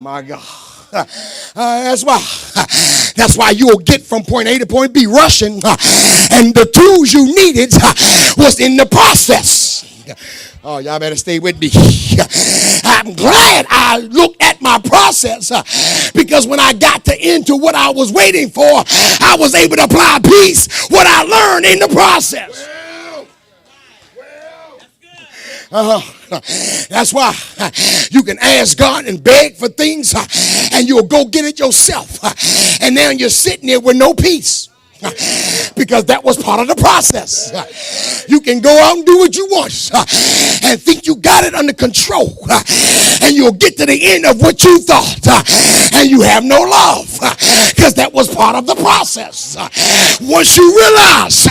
My God. That's why you'll get from point A to point B rushing, and the tools you needed was in the process. Oh, y'all better stay with me. I'm glad I looked at my process because when I got into what I was waiting for, I was able to apply peace, what I learned in the process. That's why you can ask God and beg for things and you'll go get it yourself. And now you're sitting there with no peace because that was part of the process. You can go out and do what you want and think you got it under control, and you'll get to the end of what you thought and you have no love because that was part of the process. Once you realize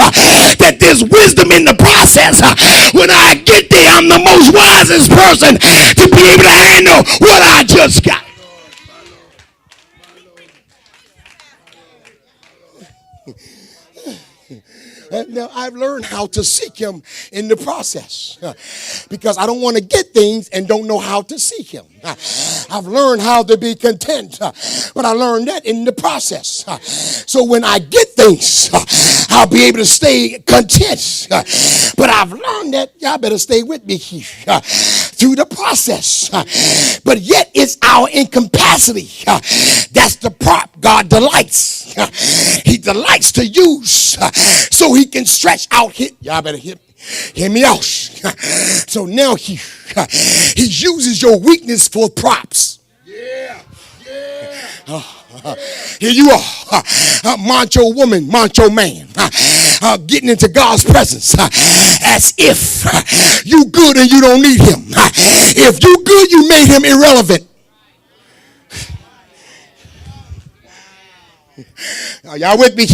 that there's wisdom in the process, when I get there, I'm the most wisest person to be able to handle what I just got. Now, I've learned how to seek him in the process because I don't want to get things and don't know how to seek him. I've learned how to be content, but I learned that in the process. So when I get things, I'll be able to stay content. But I've learned that y'all better stay with me through the process. But yet it's our incapacity. That's the prop God delights. He delights to use so he can stretch out. Y'all better hear me out. So now he uses your weakness for props. Yeah. Here you are, macho woman, macho man, getting into God's presence as if you good and you don't need him. If you good, you made him irrelevant. Y'all with me?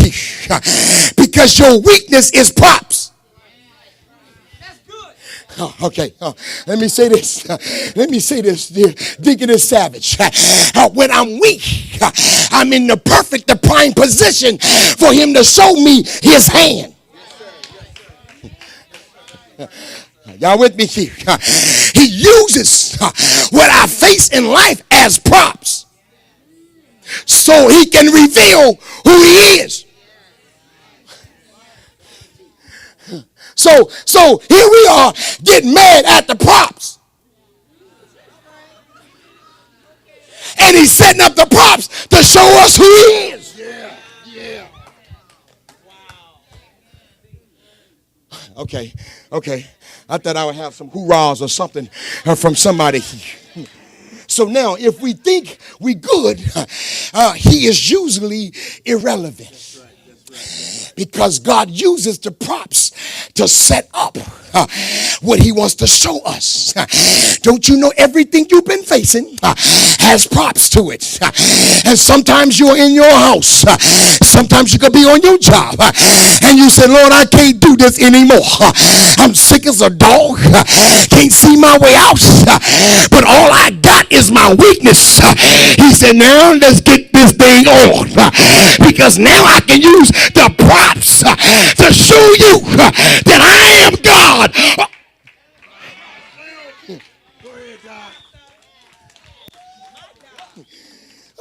Because your weakness is props. Okay, let me say this. Dear Deaconess Savage. When I'm weak, I'm in the perfect, the prime position for him to show me his hand. Y'all with me here? He uses what I face in life as props so he can reveal who he is. So here we are getting mad at the props. And he's setting up the props to show us who he is. Yeah. Wow. Okay. I thought I would have some hoorahs or something from somebody here. So now if we think we good, he is usually irrelevant. Because God uses the props to set up what he wants to show us. Don't you know everything you've been facing has props to it? And sometimes you're in your house. Sometimes you could be on your job. And you say, Lord, I can't do this anymore. I'm sick as a dog. Can't see my way out. But all I got is my weakness. He said, now let's get this thing on. Because now I can use the props to show you that I am God.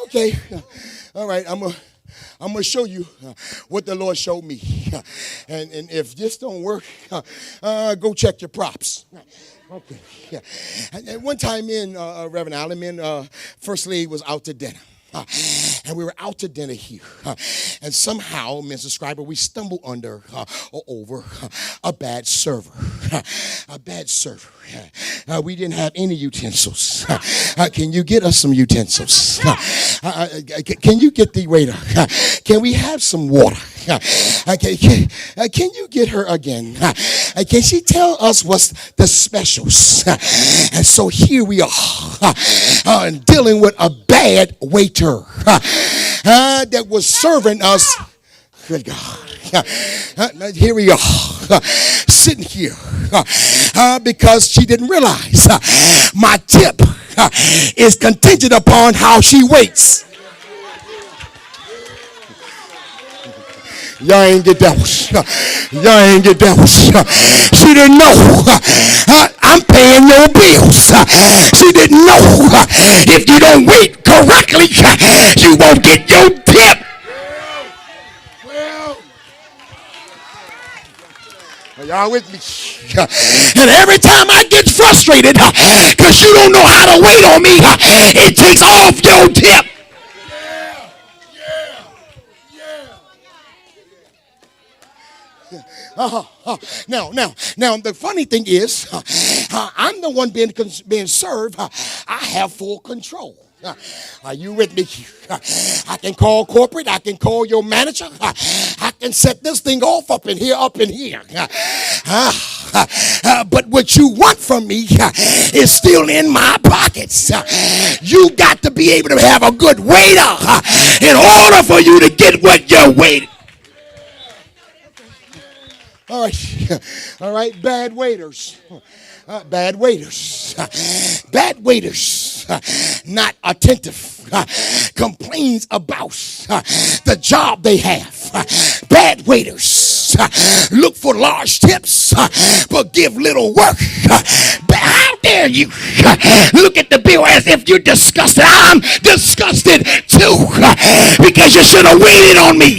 Okay, all right, I'm gonna show you what the Lord showed me, and if this don't work, go check your props. Okay, yeah. And one time in Reverend Allen, First Lady was out to dinner. And we were out to dinner here. And somehow, Mr. Scriber, we stumbled under or over a bad server. A bad server. We didn't have any utensils. Can you get us some utensils? Can you get the waiter? Can we have some water? Can you get her again? Can she tell us what's the specials? And so here we are dealing with a bad waiter that was serving us. Good God. Here we are sitting here because she didn't realize my tip is contingent upon how she waits. Y'all ain't get that one. She didn't know I'm paying your bills. She didn't know if you don't wait correctly, you won't get your tip. Well, are y'all with me? And every time I get frustrated because you don't know how to wait on me, it takes off your tip. Now, the funny thing is, I'm the one being served. I have full control. Are you with me? I can call corporate. I can call your manager. I can set this thing off up in here. But what you want from me is still in my pockets. You got to be able to have a good waiter in order for you to get what you're waiting. All right, bad waiters. Bad waiters, not attentive, complains about the job they have. Bad waiters look for large tips but give little work. How dare you look at the bill as if you're disgusted? I'm disgusted too, because you should have waited on me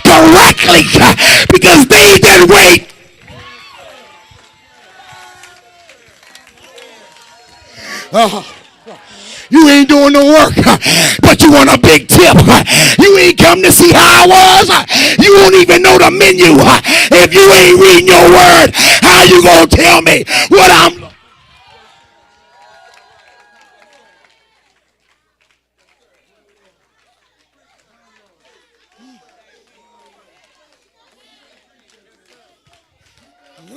correctly, because they didn't wait. You ain't doing no work, but you want a big tip. You ain't come to see how I was. You won't even know the menu. If you ain't reading your word, how you gonna tell me what I'm...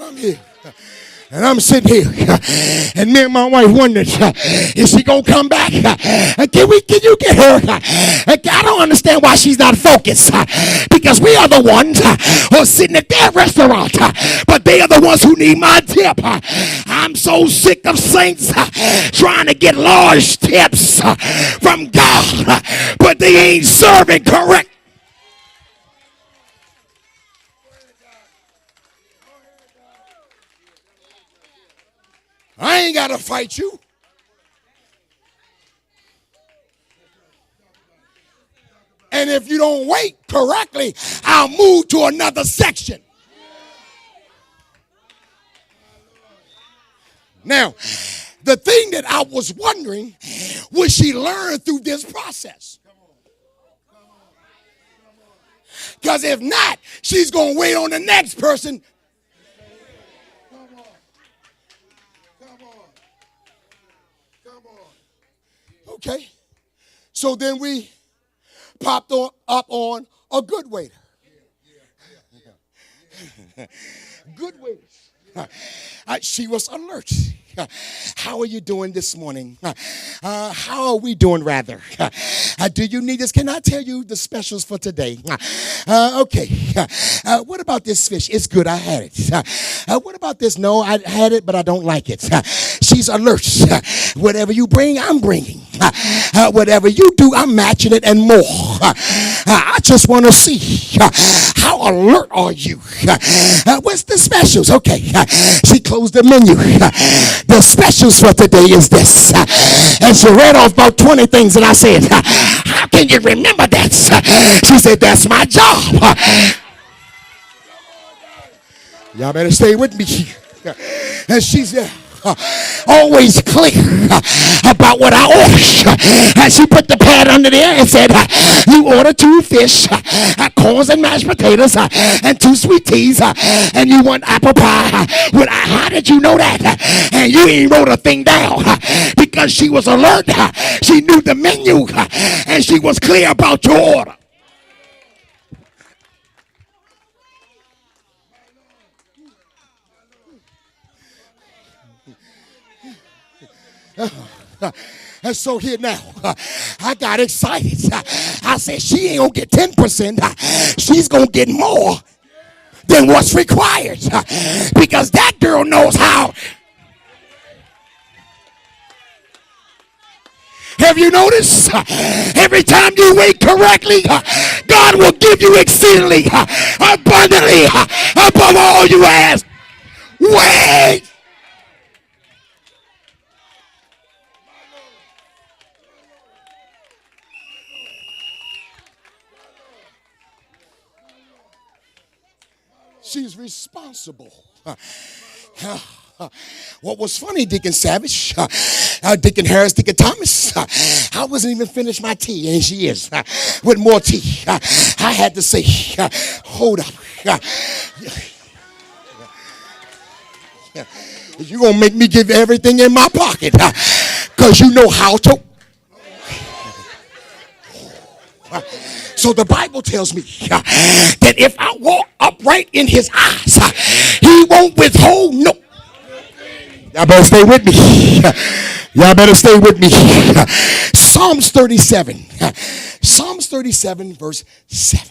I'm here. And I'm sitting here, and me and my wife wondered, is she gonna come back? Can you get her? I don't understand why she's not focused, because we are the ones who are sitting at their restaurant, but they are the ones who need my tip. I'm so sick of saints trying to get large tips from God, but they ain't serving correct. I ain't got to fight you. And if you don't wait correctly, I'll move to another section. Now, the thing that I was wondering, would she learn through this process? Because if not, she's going to wait on the next person. Okay, so then we popped up on a good waiter. Good waiters. She was alert. How are you doing this morning? How are we doing, rather? Do you need this? Can I tell you the specials for today? Okay. What about this fish? It's good. I had it. What about this? No, I had it, but I don't like it. She's alert. Whatever you bring, I'm bringing. Whatever you do, I'm matching it and more. I just want to see how alert are you? What's the specials? Okay. She closed the menu. The specials for today is this. And she read off about 20 things, and I said, how can you remember that? She said, that's my job. Y'all better stay with me. And she said, always clear about what I ordered. And she put the pad under there and said, you order 2 fish, corns and mashed potatoes, and 2 sweet teas, and you want apple pie. Well, how did you know that? And you ain't wrote a thing down, because she was alert. She knew the menu, and she was clear about your order. And so here now, I got excited. I said, she ain't gonna get 10%. She's gonna get more than what's required, because that girl knows how. Have you noticed? Every time you wait correctly, God will give you exceedingly abundantly above all you ask. Wait. She's responsible. What was funny, Deacon Savage, Deacon Harris, Deacon Thomas, I wasn't even finished my tea, and she is with more tea. I had to say, hold up. You're going to make me give everything in my pocket because you know how to. So the Bible tells me that if I walk upright in his eyes, he won't withhold no. Y'all better stay with me. Y'all better stay with me. Psalms 37. Psalms 37 verse 7.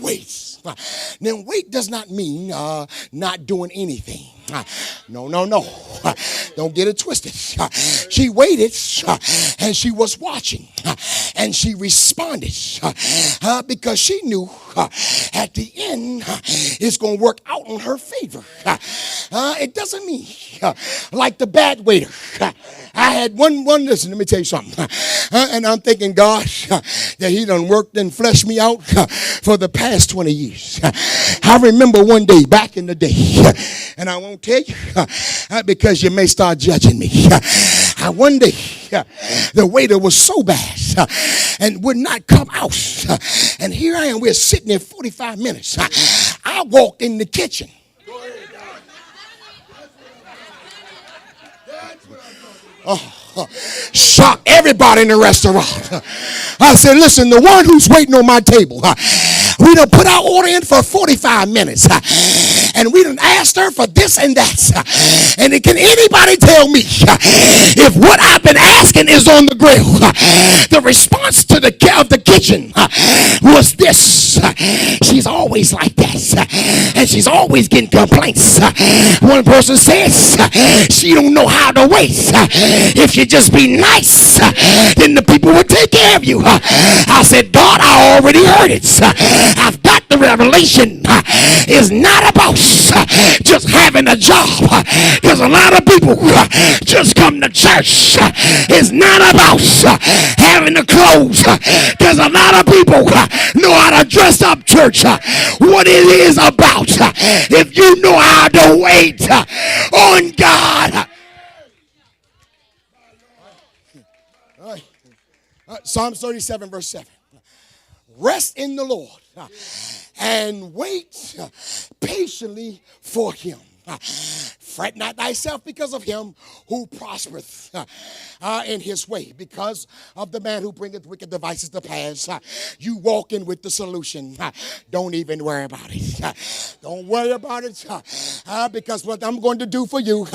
Wait. Now, wait does not mean not doing anything. No. Don't get it twisted. She waited and she was watching and she responded because she knew at the end it's going to work out in her favor. It doesn't mean like the bad waiter. I had one, listen, let me tell you something. And I'm thanking God that he done worked and fleshed me out for the past 20 years. I remember one day back in the day, and I won't tell you because you may start judging me. One day, the waiter was so bad and would not come out. And here I am, we're sitting there 45 minutes. I walked in the kitchen. Shocked everybody in the restaurant. I said, listen, the one who's waiting on my table, we done put our order in for 45 minutes. And we done asked her for this and that. And can anybody tell me if what I've been asking is on the grill? The response to the kitchen was this. She's always like that. And she's always getting complaints. One person says she don't know how to wait. If you just be nice, then the people will take care of you. I said, God, I already heard it. I've got the revelation. It's not about just having a job, because a lot of people just come to church. It's not about having the clothes, because a lot of people know how to dress up church. What it is about, if you know how to wait on God. Psalms 37 verse 7. Rest in the Lord and wait patiently for him. Fret not thyself because of him who prospereth in his way, because of the man who bringeth wicked devices to pass. You walk in with the solution. Don't even worry about it. Don't worry about it because what I'm going to do for you,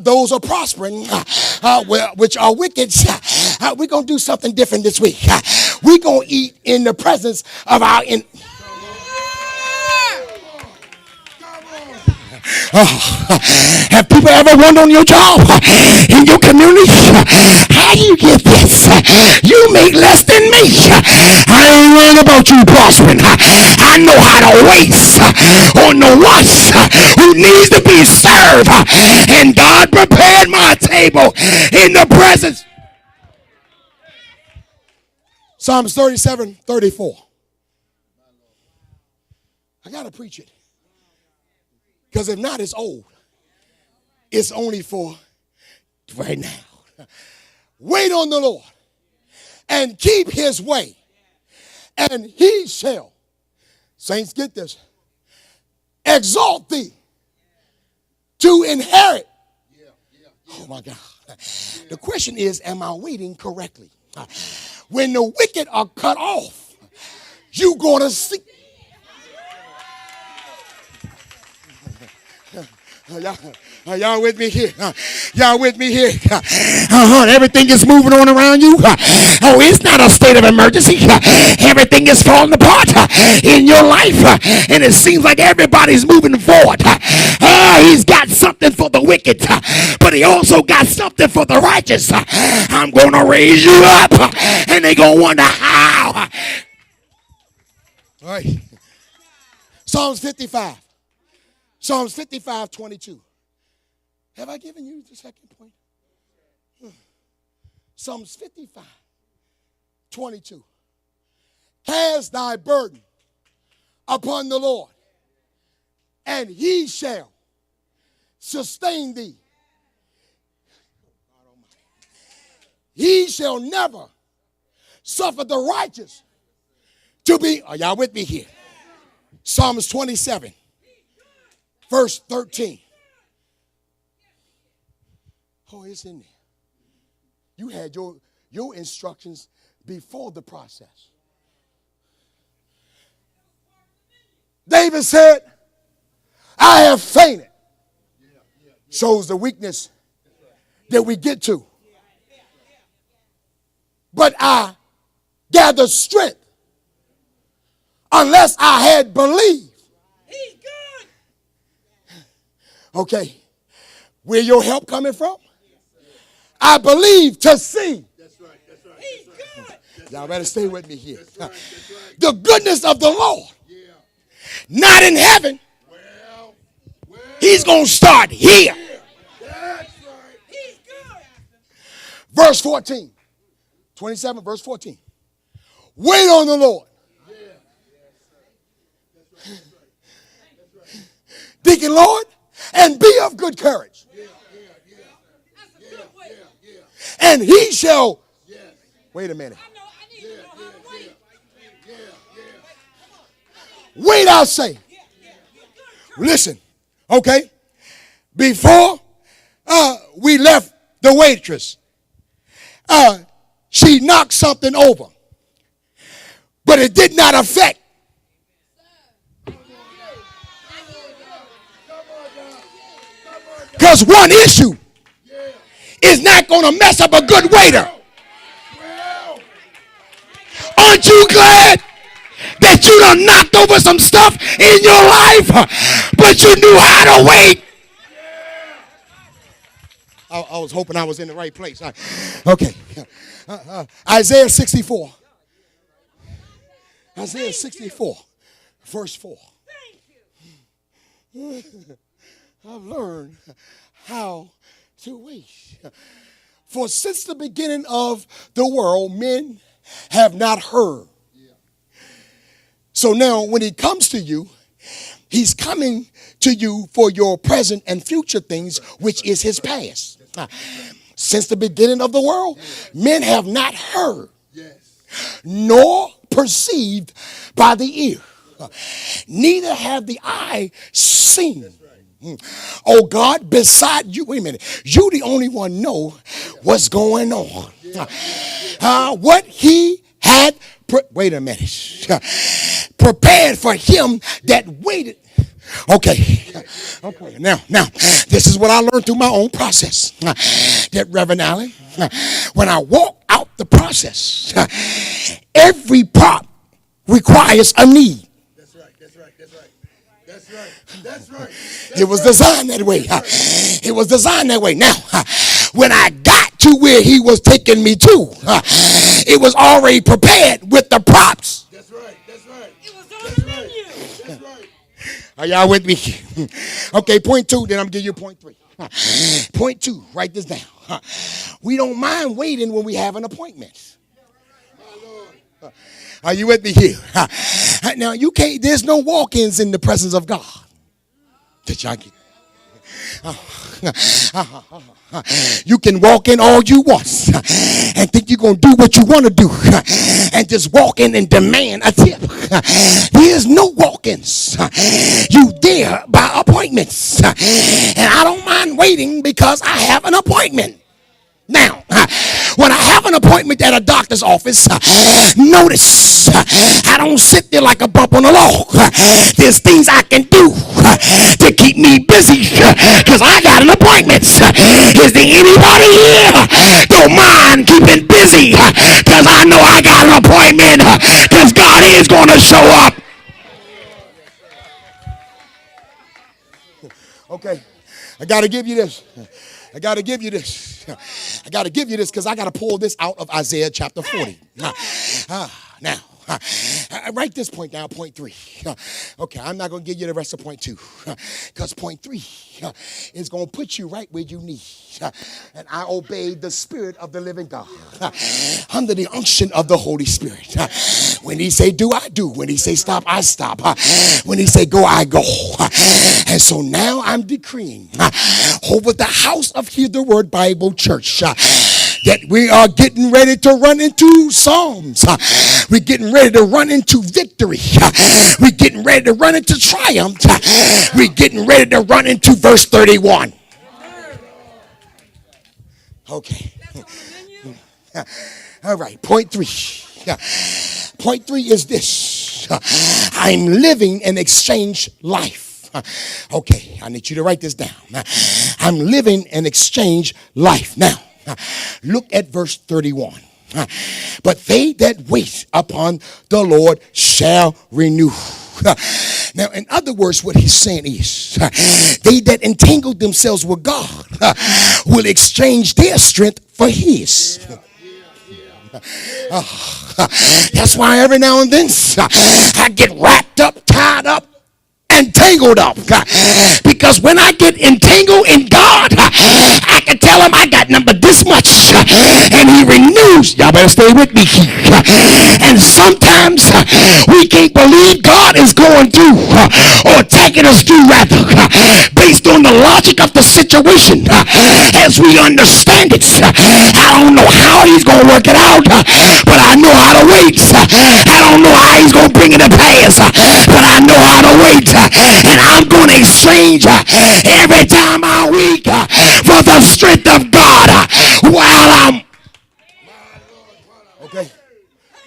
those are prospering, which are wicked. We're going to do something different this week. We're going to eat in the presence of our have people ever wondered on your job, in your community, how do you get this? You make less than me. I ain't worrying about you prospering. I know how to wait on the one who needs to be served. And God prepared my table in the presence. Psalms 37:34. I got to preach it. Because if not, it's old. It's only for right now. Wait on the Lord and keep his way, and he shall, saints, get this, exalt thee to inherit. Oh my God. The question is, am I waiting correctly? When the wicked are cut off, you going to see. Y'all with me here? Y'all with me here? Everything is moving on around you. Oh, it's not a state of emergency. Everything is falling apart in your life, and it seems like everybody's moving forward. He's got something for the wicked, but he also got something for the righteous. I'm going to raise you up, and they're going to wonder how. All right. Psalms 55. Psalms 55:22. Have I given you the second point? Psalms 55:22. Cast thy burden upon the Lord, and he shall sustain thee. He shall never suffer the righteous to be. Are y'all with me here? Psalms 27, verse 13. Oh, it's in there. You had your instructions before the process. David said, I have fainted. Shows the weakness that we get to. But I gathered strength unless I had believed. He's good. Okay, where your help coming from? I believe to see. That's right. That's right. He's good. Y'all better stay with me here. That's right. That's right. The goodness of the Lord. Yeah. Not in heaven. Well, he's going to start here. That's right. He's good. Verse 14. 27, verse 14. Wait on the Lord. Yeah. That's right. That's right. Deacon Lord, and be of good courage. Yeah. And he shall. Yes. Wait a minute. Wait, I say. Listen, okay. Before we left the waitress, she knocked something over, but it did not affect. Because one issue is not going to mess up a good waiter. Aren't you glad that you done knocked over some stuff in your life, but you knew how to wait? I was hoping I was in the right place. Okay. Isaiah 64. Isaiah 64, verse 4. I've learned how to wait. For since the beginning of the world, men have not heard. So now when he comes to you, he's coming to you for your present and future things, which is his past. Since the beginning of the world, men have not heard, nor perceived by the ear, neither have the eye seen. Oh God, beside you, wait a minute, you the only one know what's going on. What he had, wait a minute, prepared for him that waited. Okay, now, this is what I learned through my own process. That Reverend Allen, when I walk out the process, every prop requires a need. That's right. It was designed that way. It was designed that way. Now, when I got to where he was taking me to, it was already prepared with the props. That's right. It was on the menu. That's right. Are y'all with me? Okay, point 2, then I'm giving you point 3. Point 2, write this down. We don't mind waiting when we have an appointment. Are you with me here? Now, you can't, there's no walk-ins in the presence of God. Did y'all get you can walk in all you want and think you're going to do what you want to do and just walk in and demand a tip. There's no walk-ins. You there by appointments. And I don't mind waiting because I have an appointment. Now, when I have an appointment at a doctor's office, notice I don't sit there like a bump on a log. There's things I can do to keep me busy because I got an appointment. Is there anybody here don't mind keeping busy because I know I got an appointment because God is going to show up? Okay, I got to give you this. I got to give you this because I got to pull this out of Isaiah chapter 40. Now, Write this point down, point 3. Okay, I'm not going to give you the rest of point 2, because point 3 is going to put you right where you need. And I obeyed the Spirit of the living God under the unction of the Holy Spirit. When he say do, I do. When he say stop, I stop. When he say go, I go. And so now I'm decreeing over the house of Hear the Word Bible Church that we are getting ready to run into Psalms. We're getting ready to run into victory. We're getting ready to run into triumph. We're getting ready to run into verse 31. Okay. All right. Point 3. Point 3 is this. I'm living an exchange life. Okay. I need you to write this down. I'm living an exchange life. Now, look at verse 31. But they that wait upon the Lord shall renew. Now, in other words, what he's saying is they that entangle themselves with God will exchange their strength for his. That's why every now and then I get wrapped up, tied up, and tangled up, because when I get entangled in God, I can tell him I got number this much, and he renews. Y'all better stay with me. And sometimes we can't believe God is going through or taking us through, rather, based on the logic of the situation as we understand it. I don't know how he's going to work it out, but I know how to wait. I don't know how he's going to bring it to pass, but I know how to wait. And I'm going to exchange every time I'm weak for the strength of God while I'm.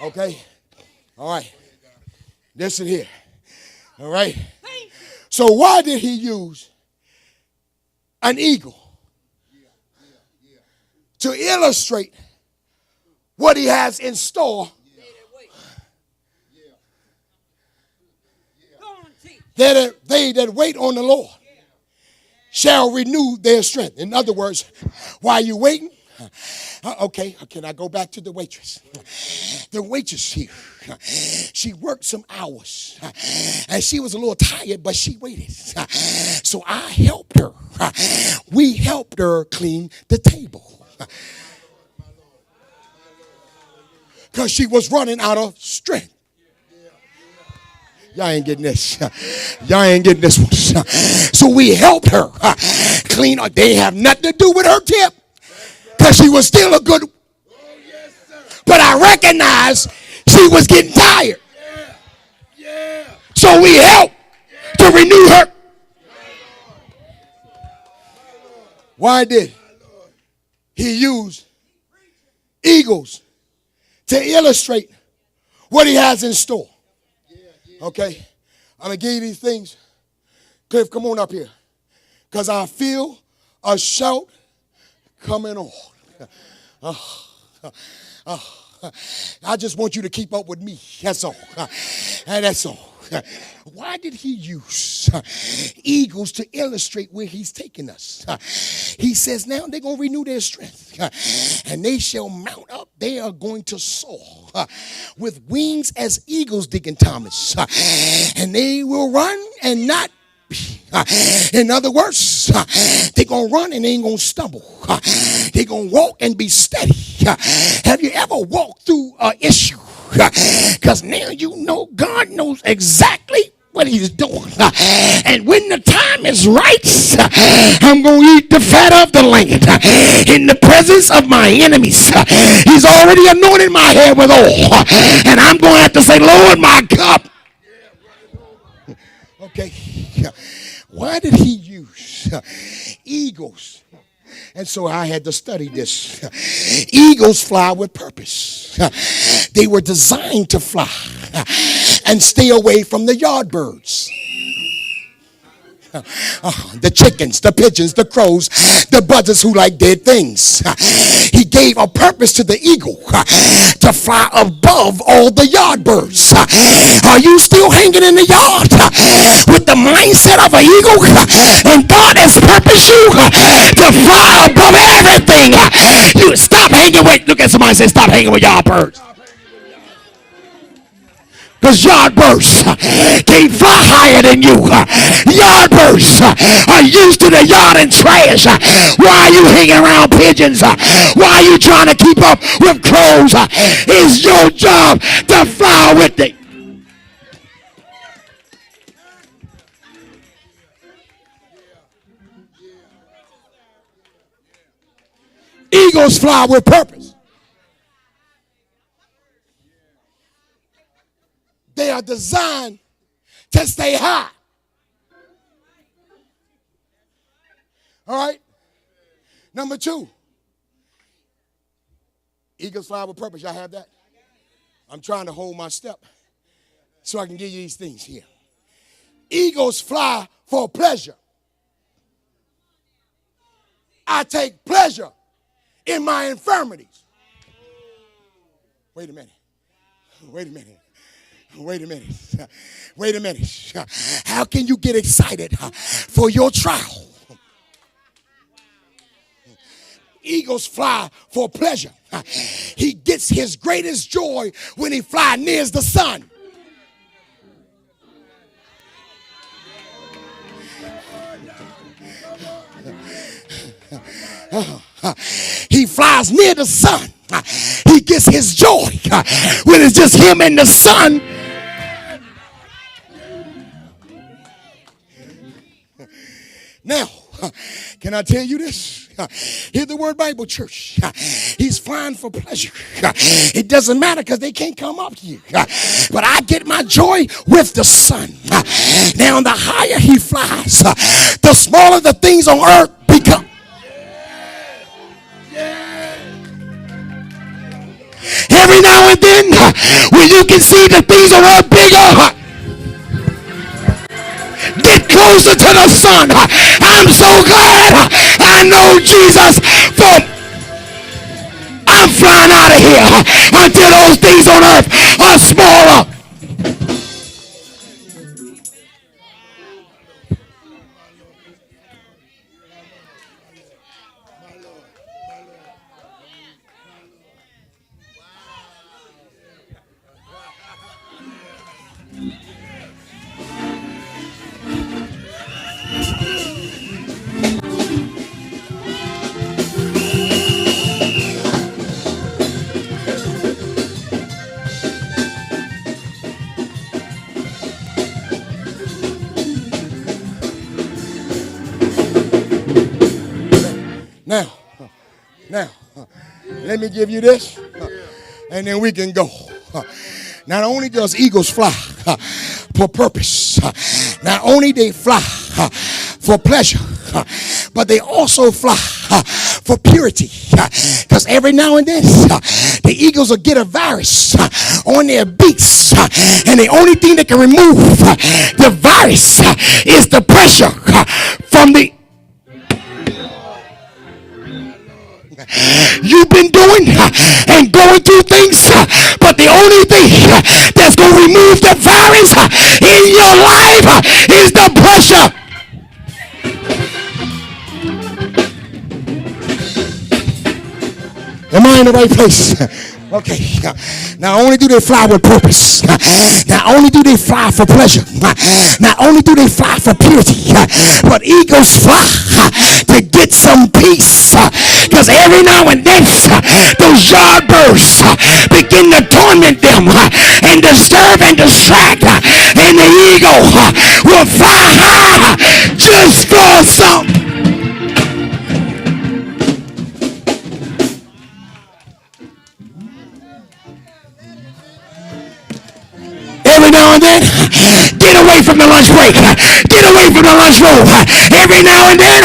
Okay. All right. Listen here. All right. So why did he use an eagle to illustrate what he has in store? That they that wait on the Lord shall renew their strength. In other words, while you're waiting, okay, can I go back to the waitress? The waitress here, she worked some hours, and she was a little tired, but she waited. So I helped her. We helped her clean the table, because she was running out of strength. Y'all ain't getting this. Y'all ain't getting this one. So we helped her clean up. They have nothing to do with her tip, because she was still a good. But I recognized she was getting tired. So we helped to renew her. Why did he use eagles to illustrate what he has in store? Okay, I'm going to give you these things. Cliff, come on up here, because I feel a shout coming on. I just want you to keep up with me. That's all. And that's all. Why did he use eagles to illustrate where he's taking us? He says now they're going to renew their strength, and they shall mount up. They are going to soar with wings as eagles, Deacon Thomas, and they will run and not. In other words, they're going to run and they ain't going to stumble. They're going to walk and be steady. Have you ever walked through an issue? Because now you know God knows exactly what he's doing. And when the time is right, I'm going to eat the fat of the land in the presence of my enemies. He's already anointed my head with oil. And I'm going to have to say, Lord, my cup. Okay. Why did he use eagles? And so I had to study this. Eagles fly with purpose. They were designed to fly and stay away from the yard birds. The chickens, the pigeons, the crows, the buzzards who like dead things. He gave a purpose to the eagle to fly above all the yard birds. Are you still hanging in the yard with the mindset of an eagle? And God has purposed you to fly above everything. You stop hanging with, look at somebody and say, stop hanging with yard birds. Because yardbirds can't fly higher than you. Yardbirds are used to the yard and trash. Why are you hanging around pigeons? Why are you trying to keep up with crows? It's your job to fly with them. Eagles fly with purpose. They are designed to stay high. All right? Number 2. Eagles fly with purpose. Y'all have that? I'm trying to hold my step so I can give you these things here. Eagles fly for pleasure. I take pleasure in my infirmities. Wait a minute. Wait a minute. Wait a minute. Wait a minute. How can you get excited for your trial? Eagles fly for pleasure. He gets his greatest joy when he flies near the sun. He flies near the sun. He gets his joy when it's just him and the sun. Now, can I tell you this? Hear the word Bible Church. He's flying for pleasure. It doesn't matter because they can't come up here. But I get my joy with the sun. Now, the higher he flies, the smaller the things on earth become. Every now and then, when you can see the things on earth bigger, get closer to the sun. I'm so glad I know Jesus. I'm flying out of here until those things on earth are smaller. Now, let me give you this, and then we can go. Not only does eagles fly for purpose, not only they fly for pleasure, but they also fly for purity. Because every now and then, the eagles will get a virus on their beaks, and the only thing that can remove the virus is the pressure from the. You've been doing and going through things, but the only thing that's going to remove the virus in your life is the pressure. Am I in the right place? Okay. Not only do they fly with purpose, not only do they fly for pleasure, not only do they fly for purity, but eagles fly to get some peace. Because every now and then, those yard birds begin to torment them and disturb and distract. And the eagle will fly high just for some. Every now and then, get away from the lunch break. Get away from the lunchroom. Every now and then,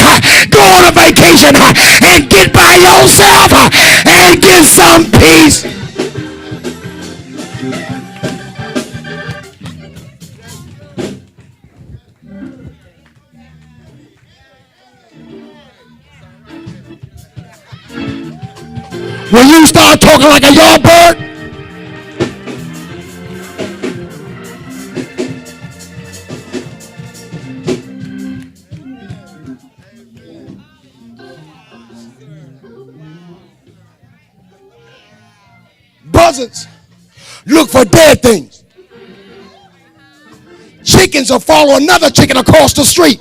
go on a vacation and get by yourself and get some peace. When you start talking like a yard bird, buzzards look for dead things. chickens will follow another chicken across the street.